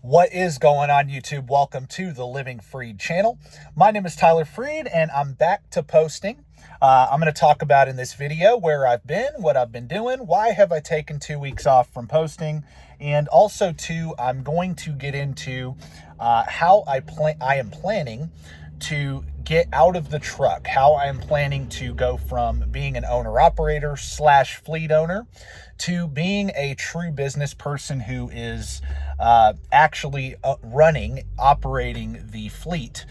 What is going on, YouTube? Welcome to the Living Freed channel. My name is Tyler Freed, and I'm back to posting. I'm going to talk about in this video where I've been, what I've been doing, why have I taken 2 weeks off from posting, and also too, I'm going to get into how I am planning to get out of the truck, how I'm planning to go from being an owner-operator / fleet owner to being a true business person who is actually operating the fleet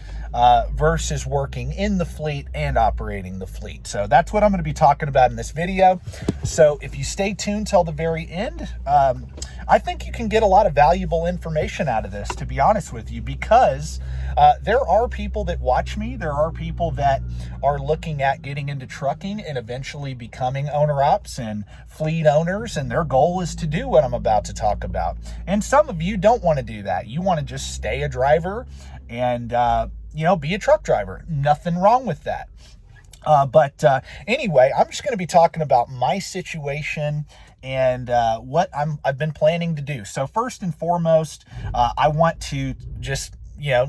versus working in the fleet and operating the fleet. So that's what I'm going to be talking about in this video. So if you stay tuned till the very end, I think you can get a lot of valuable information out of this, to be honest with you, because there are people that watch me. There are people that are looking at getting into trucking and eventually becoming owner-ops and fleet owners, and their goal is to do what I'm about to talk about. And some of you don't want to do that. You want to just stay a driver and, be a truck driver. Nothing wrong with that. But anyway, I'm just going to be talking about my situation and what I've been planning to do. So first and foremost, I want to just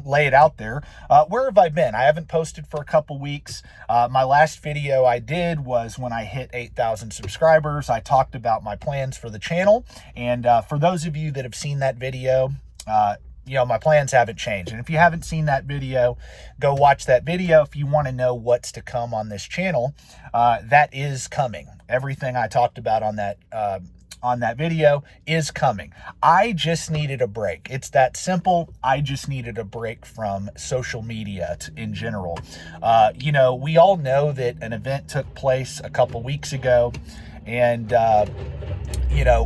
lay it out there. Where have I been? I haven't posted for a couple weeks. My last video I did was when I hit 8,000 subscribers. I talked about my plans for the channel. And for those of you that have seen that video, my plans haven't changed. And if you haven't seen that video, go watch that video. If you want to know what's to come on this channel, that is coming. Everything I talked about on that video is coming. I just needed a break. It's that simple. I just needed a break from social media in general. We all know that an event took place a couple weeks ago and,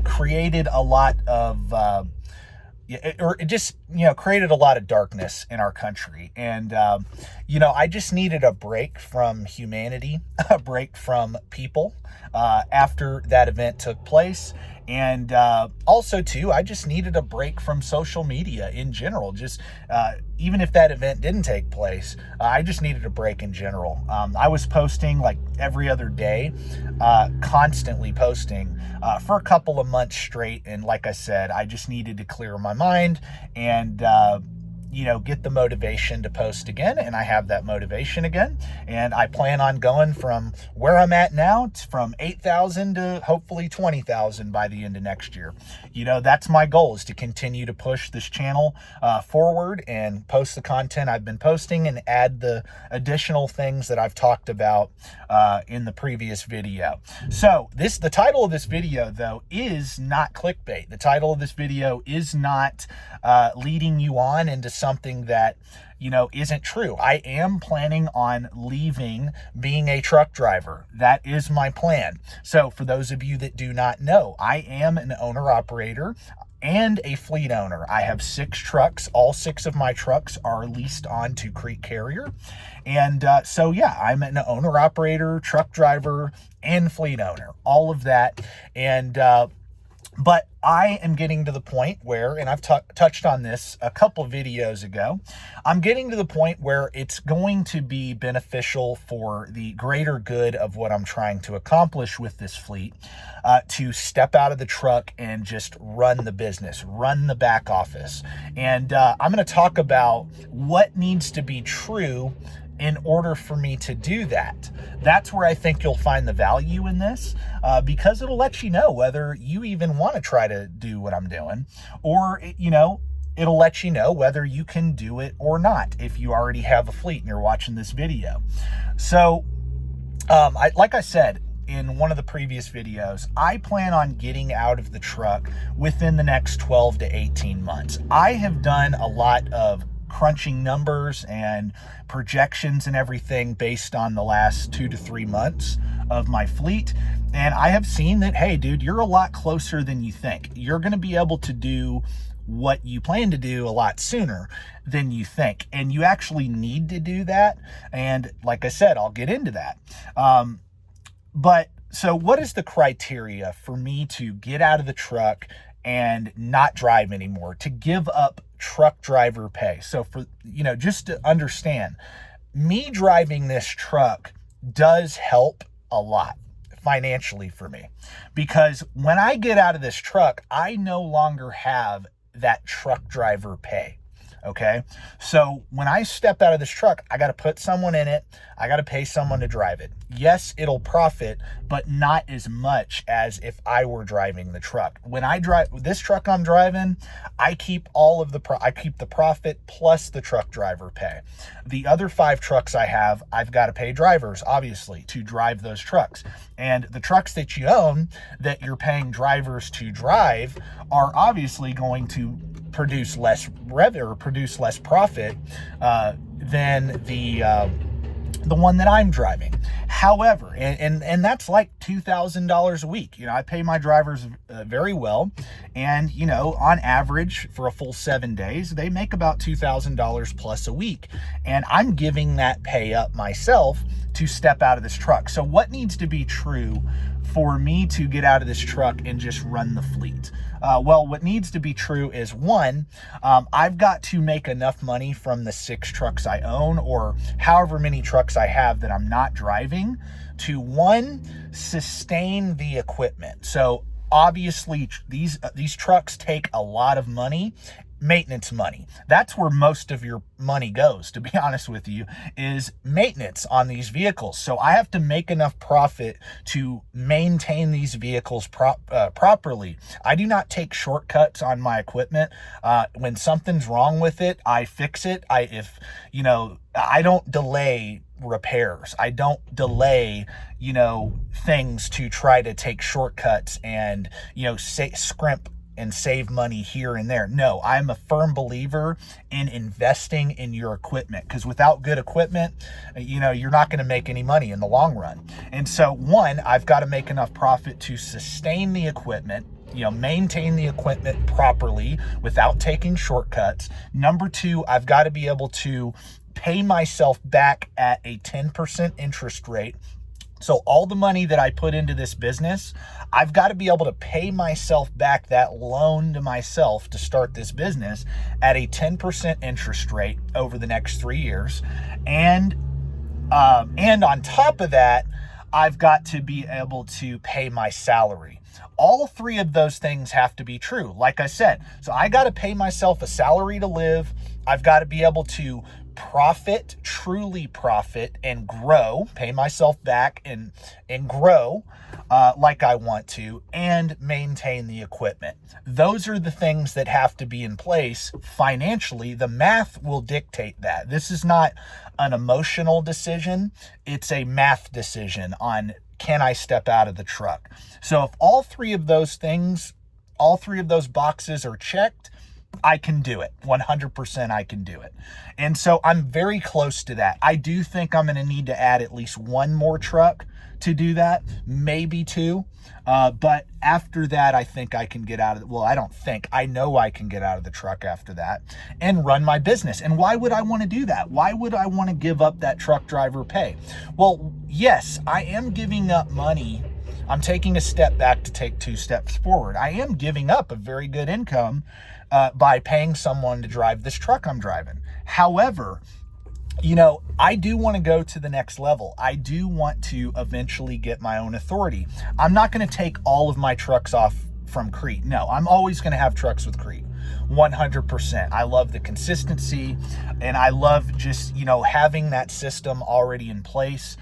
created a lot of, it just created a lot of darkness in our country. And, I just needed a break from humanity, a break from people after that event took place. And also, too, I just needed a break from social media in general. Just even if that event didn't take place, I just needed a break in general. I was posting like every other day, constantly posting for a couple of months straight. And like I said, I just needed to clear my mind and get the motivation to post again. And I have that motivation again. And I plan on going from where I'm at now from 8,000 to hopefully 20,000 by the end of next year. That's my goal, is to continue to push this channel forward and post the content I've been posting and add the additional things that I've talked about in the previous video. So the title of this video, though, is not clickbait. The title of this video is not leading you on into something that isn't true. I am planning on leaving being a truck driver. That is my plan. So for those of you that do not know, I am an owner-operator and a fleet owner. I have 6 trucks. All 6 of my trucks are leased on to Crete carrier. And I'm an owner-operator, truck driver, and fleet owner. All of that. And but I am getting to the point where, and I've touched on this a couple videos ago, I'm getting to the point where it's going to be beneficial for the greater good of what I'm trying to accomplish with this fleet, to step out of the truck and just run the business, run the back office. And I'm going to talk about what needs to be true in order for me to do that. That's where I think you'll find the value in this, because it'll let you know whether you even want to try to do what I'm doing, or, it'll let you know whether you can do it or not if you already have a fleet and you're watching this video. So, like I said in one of the previous videos, I plan on getting out of the truck within the next 12 to 18 months. I have done a lot of crunching numbers and projections and everything based on the last 2 to 3 months of my fleet. And I have seen that, hey, dude, you're a lot closer than you think. You're going to be able to do what you plan to do a lot sooner than you think. And you actually need to do that. And like I said, I'll get into that. So what is the criteria for me to get out of the truck and not drive anymore, to give up truck driver pay? So for, just to understand, me driving this truck does help a lot financially for me, because when I get out of this truck, I no longer have that truck driver pay. Okay. So when I step out of this truck, I got to put someone in it. I got to pay someone to drive it. Yes, it'll profit, but not as much as if I were driving the truck. When I drive this truck I'm driving, I keep I keep the profit plus the truck driver pay. The other 5 trucks I have, I've got to pay drivers, obviously, to drive those trucks. And the trucks that you own that you're paying drivers to drive are obviously going to produce less revenue or produce less profit than the one that I'm driving. However, and that's like $2,000 a week. I pay my drivers very well, and on average for a full 7 days, they make about $2,000 plus a week, and I'm giving that pay up myself to step out of this truck. So what needs to be true for me to get out of this truck and just run the fleet? Well, what needs to be true is, one, I've got to make enough money from the 6 trucks I own, or however many trucks I have that I'm not driving, to, one, sustain the equipment. So obviously these trucks take a lot of money, maintenance money. That's where most of your money goes, to be honest with you, is maintenance on these vehicles. So I have to make enough profit to maintain these vehicles properly. I do not take shortcuts on my equipment. When something's wrong with it, I fix it. I don't delay repairs. I don't delay, things to try to take shortcuts and, scrimp and save money here and there. No, I'm a firm believer in investing in your equipment, because without good equipment, you're not going to make any money in the long run. And so, one, I've got to make enough profit to sustain the equipment, maintain the equipment properly without taking shortcuts. Number 2, I've got to be able to pay myself back at a 10% interest rate. So all the money that I put into this business, I've got to be able to pay myself back that loan to myself to start this business at a 10% interest rate over the next 3 years. And on top of that, I've got to be able to pay my salary. All 3 of those things have to be true, like I said. So I got to pay myself a salary to live. I've got to be able to profit, truly profit, and grow, pay myself back and grow like I want to, and maintain the equipment. Those are the things that have to be in place financially. The math will dictate that. This is not an emotional decision. It's a math decision on, can I step out of the truck? So if all 3 of those boxes are checked, I can do it. 100% I can do it. And so I'm very close to that. I do think I'm going to need to add at least 1 more truck to do that, maybe 2. But after that, I think I can get out of it. Well, I know I can get out of the truck after that and run my business. And why would I want to do that? Why would I want to give up that truck driver pay? Well, yes, I am giving up money. I'm taking a step back to take 2 steps forward. I am giving up a very good income by paying someone to drive this truck I'm driving. However, I do want to go to the next level. I do want to eventually get my own authority. I'm not going to take all of my trucks off from Crete. No, I'm always going to have trucks with Crete. 100%. I love the consistency, and I love just, having that system already in place.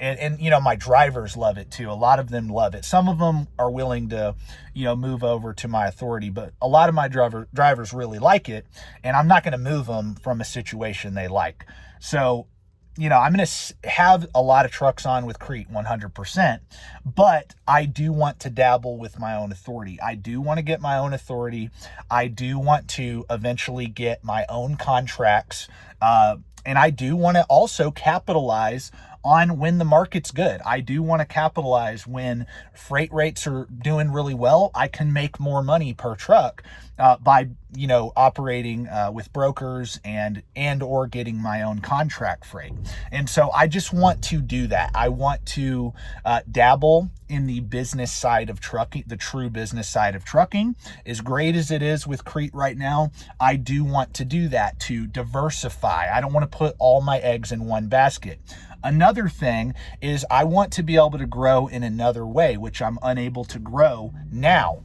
And my drivers love it too. A lot of them love it. Some of them are willing to, move over to my authority, but a lot of my drivers really like it, and I'm not going to move them from a situation they like. So, I'm going to have a lot of trucks on with Crete 100%, but I do want to dabble with my own authority. I do want to get my own authority. I do want to eventually get my own contracts, and I do want to also capitalize on when the market's good. I do want to capitalize when freight rates are doing really well. I can make more money per truck by operating with brokers and or getting my own contract freight. And so I just want to do that. I want to dabble in the business side of trucking, the true business side of trucking. As great as it is with Crete right now, I do want to do that, to diversify. I don't want to put all my eggs in one basket. Another thing is I want to be able to grow in another way, which I'm unable to grow now.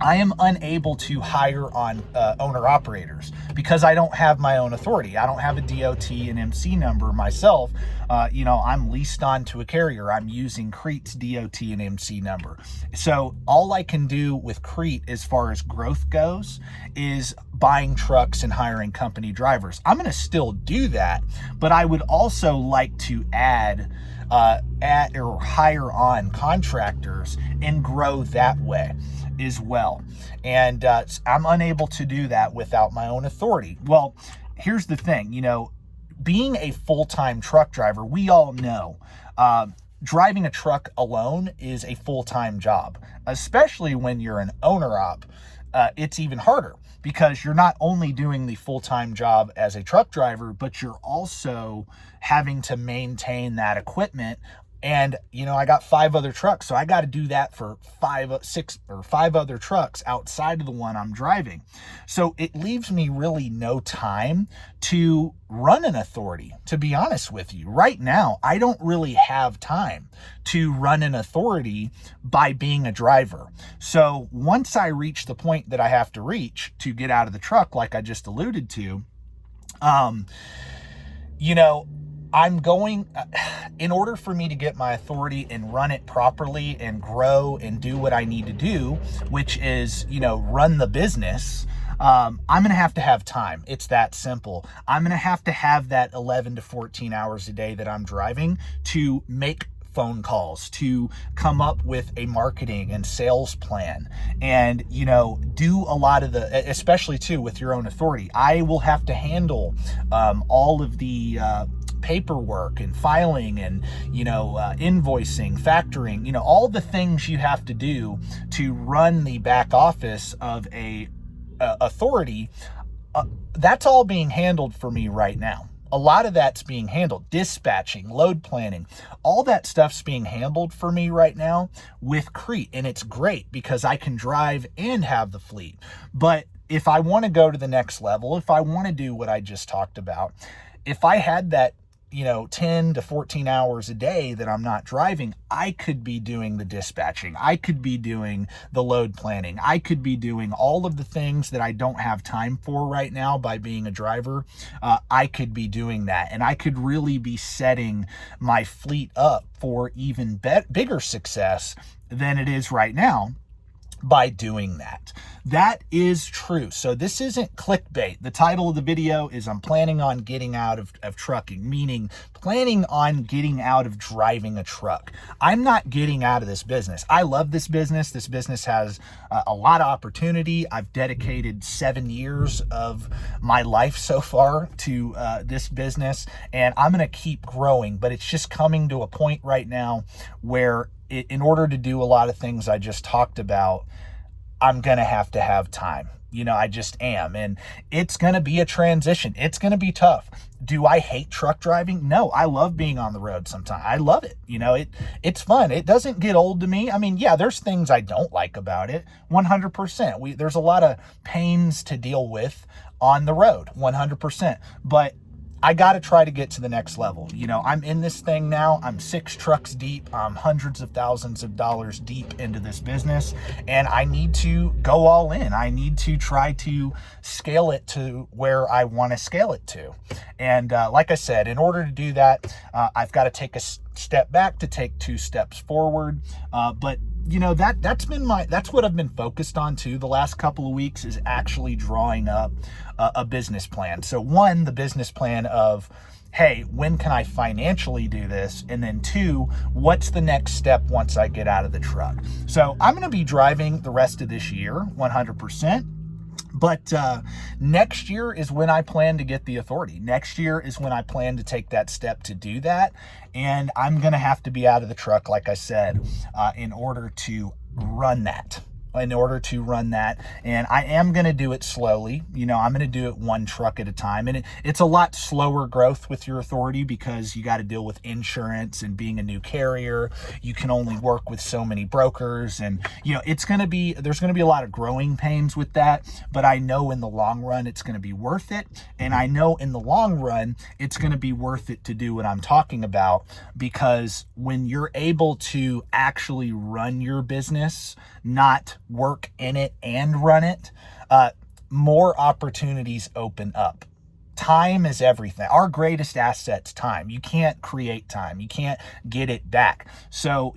I am unable to hire on owner operators because I don't have my own authority. I don't have a DOT and MC number myself. I'm leased on to a carrier. I'm using Crete's DOT and MC number. So all I can do with Crete as far as growth goes is buying trucks and hiring company drivers. I'm going to still do that, but I would also like to add or hire on contractors and grow that way as well. And I'm unable to do that without my own authority. Well, here's the thing, being a full-time truck driver, we all know driving a truck alone is a full-time job, especially when you're an owner op. It's even harder because you're not only doing the full-time job as a truck driver, but you're also having to maintain that equipment. And, I got 5 other trucks, so I got to do that for 5 other trucks outside of the one I'm driving. So it leaves me really no time to run an authority, to be honest with you. Right now, I don't really have time to run an authority by being a driver. So once I reach the point that I have to reach to get out of the truck, like I just alluded to, I'm going, in order for me to get my authority and run it properly and grow and do what I need to do, which is, run the business, I'm going to have time. It's that simple. I'm going to have that 11 to 14 hours a day that I'm driving to make phone calls, to come up with a marketing and sales plan, and do a lot of the, especially too with your own authority, I will have to handle all of the paperwork and filing and invoicing, factoring, all the things you have to do to run the back office of a authority. That's all being handled for me right now. A lot of that's being handled. Dispatching, load planning, all that stuff's being handled for me right now with Crete. And it's great because I can drive and have the fleet. But if I want to go to the next level, if I want to do what I just talked about, if I had that 10 to 14 hours a day that I'm not driving, I could be doing the dispatching. I could be doing the load planning. I could be doing all of the things that I don't have time for right now by being a driver. I could be doing that. And I could really be setting my fleet up for even bigger success than it is right now by doing that. That is true. So this isn't clickbait. The title of the video is I'm planning on getting out of trucking, meaning planning on getting out of driving a truck. I'm not getting out of this business. I love this business. This business has a lot of opportunity. I've dedicated 7 years of my life so far to this business, and I'm going to keep growing, but it's just coming to a point right now where in order to do a lot of things I just talked about, I'm going to have time. I just am. And it's going to be a transition. It's going to be tough. Do I hate truck driving? No, I love being on the road sometimes. I love it. It's fun. It doesn't get old to me. I mean, yeah, there's things I don't like about it. 100%. There's a lot of pains to deal with on the road. 100%. But I got to try to get to the next level. I'm in this thing now. I'm 6 trucks deep. I'm hundreds of thousands of dollars deep into this business, and I need to go all in. I need to try to scale it to where I want to scale it to. And like I said, in order to do that, I've got to take a step back to take 2 steps forward. But that's what I've been focused on too the last couple of weeks, is actually drawing up a business plan. So 1, the business plan of, hey, when can I financially do this? And then 2, what's the next step once I get out of the truck? So I'm going to be driving the rest of this year, 100%. But next year is when I plan to get the authority. Next year is when I plan to take that step to do that. And I'm going to have to be out of the truck, like I said, in order to run that. And I am going to do it slowly. I'm going to do it 1 truck at a time. And it's a lot slower growth with your authority because you got to deal with insurance and being a new carrier. You can only work with so many brokers, and there's going to be a lot of growing pains with that, but I know in the long run it's going to be worth it. And I know in the long run it's going to be worth it to do what I'm talking about, because when you're able to actually run your business, not work in it and run it, more opportunities open up. Time is everything. Our greatest asset's time. You can't create time. You can't get it back. So,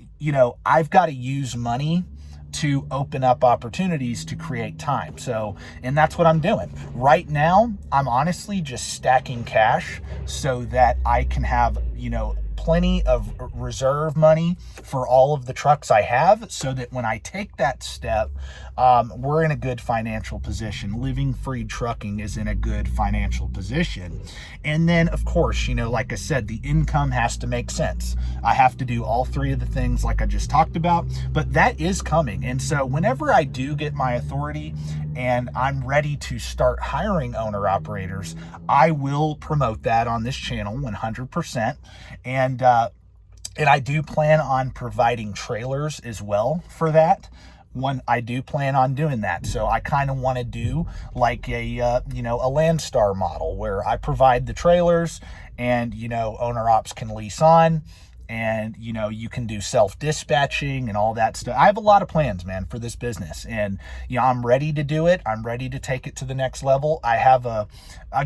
I've got to use money to open up opportunities to create time. So, and that's what I'm doing. Right now, I'm honestly just stacking cash so that I can have, plenty of reserve money for all of the trucks I have, so that when I take that step, we're in a good financial position. Living Free Trucking is in a good financial position. And then, of course, like I said, the income has to make sense. I have to do all three of the things like I just talked about, but that is coming. And so whenever I do get my authority and I'm ready to start hiring owner operators, I will promote that on this channel 100%. And I do plan on providing trailers as well for that. I do plan on doing that. So I kind of want to do like a Landstar model where I provide the trailers and, owner ops can lease on. And, you can do self-dispatching and all that stuff. I have a lot of plans, man, for this business. And, I'm ready to do it. I'm ready to take it to the next level. I have a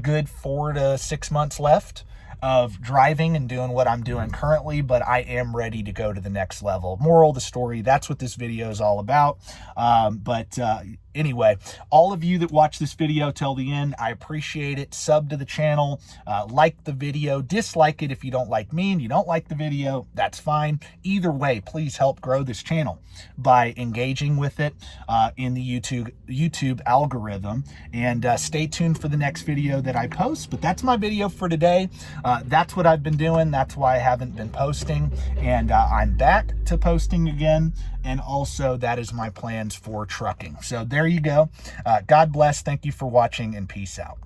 good 4 to 6 months left of driving and doing what I'm doing currently, but I am ready to go to the next level. Moral of the story, that's what this video is all about. Anyway, all of you that watch this video till the end, I appreciate it. Sub to the channel, like the video, dislike it if you don't like me and you don't like the video, that's fine. Either way, please help grow this channel by engaging with it in the YouTube algorithm. And stay tuned for the next video that I post. But that's my video for today. That's what I've been doing. That's why I haven't been posting. And I'm back to posting again. And also, that is my plans for trucking. So there you go. God bless. Thank you for watching, and peace out.